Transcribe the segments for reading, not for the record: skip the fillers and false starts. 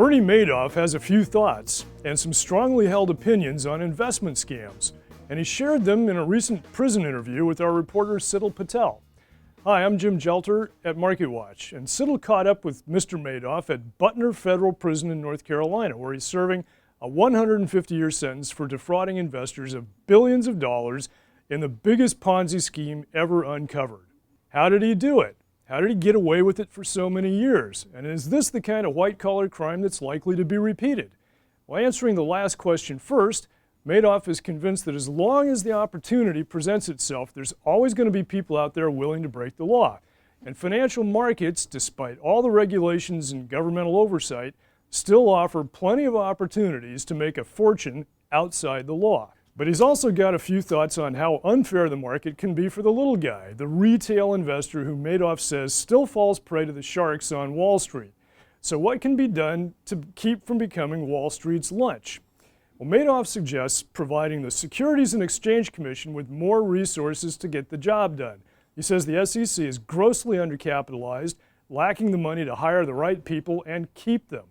Bernie Madoff has a few thoughts and some strongly held opinions on investment scams, and he shared them in a recent prison interview with our reporter Siddle Patel. Hi, I'm Jim Jelter at MarketWatch, and Siddle caught up with Mr. Madoff at Butner Federal Prison in North Carolina, where he's serving a 150-year sentence for defrauding investors of billions of dollars in the biggest Ponzi scheme ever uncovered. How did he do it? How did he get away with it for so many years? And is this the kind of white-collar crime that's likely to be repeated? Well, answering the last question first, Madoff is convinced that as long as the opportunity presents itself, there's always going to be people out there willing to break the law. And financial markets, despite all the regulations and governmental oversight, still offer plenty of opportunities to make a fortune outside the law. But he's also got a few thoughts on how unfair the market can be for the little guy, the retail investor who Madoff says still falls prey to the sharks on Wall Street. So what can be done to keep from becoming Wall Street's lunch? Well, Madoff suggests providing the Securities and Exchange Commission with more resources to get the job done. He says the SEC is grossly undercapitalized, lacking the money to hire the right people and keep them.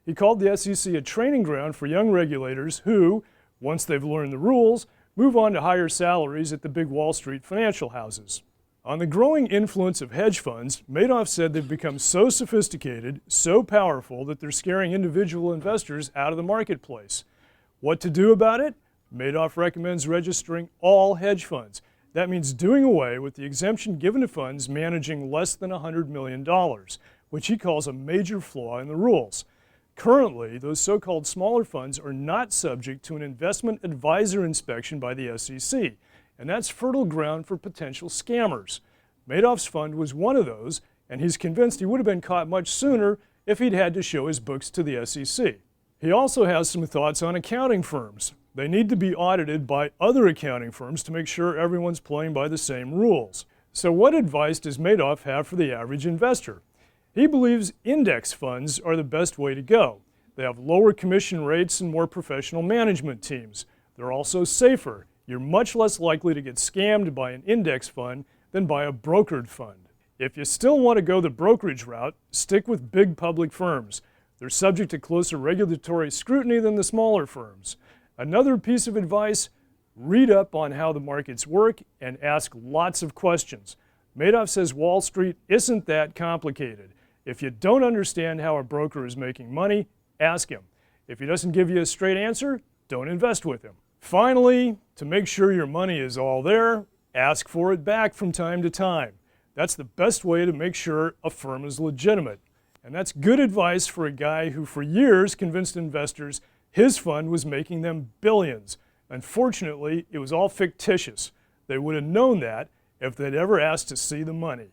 He called the SEC a training ground for young regulators who, once they've learned the rules, move on to higher salaries at the big Wall Street financial houses. On the growing influence of hedge funds, Madoff said they've become so sophisticated, so powerful, that they're scaring individual investors out of the marketplace. What to do about it? Madoff recommends registering all hedge funds. That means doing away with the exemption given to funds managing less than $100 million, which he calls a major flaw in the rules. Currently, those so-called smaller funds are not subject to an investment advisor inspection by the SEC, and that's fertile ground for potential scammers. Madoff's fund was one of those, and he's convinced he would have been caught much sooner if he'd had to show his books to the SEC. He also has some thoughts on accounting firms. They need to be audited by other accounting firms to make sure everyone's playing by the same rules. So what advice does Madoff have for the average investor? He believes index funds are the best way to go. They have lower commission rates and more professional management teams. They're also safer. You're much less likely to get scammed by an index fund than by a brokered fund. If you still want to go the brokerage route, stick with big public firms. They're subject to closer regulatory scrutiny than the smaller firms. Another piece of advice, read up on how the markets work and ask lots of questions. Madoff says Wall Street isn't that complicated. If you don't understand how a broker is making money, ask him. If he doesn't give you a straight answer, don't invest with him. Finally, to make sure your money is all there, ask for it back from time to time. That's the best way to make sure a firm is legitimate. And that's good advice for a guy who for years convinced investors his fund was making them billions. Unfortunately, it was all fictitious. They would have known that if they'd ever asked to see the money.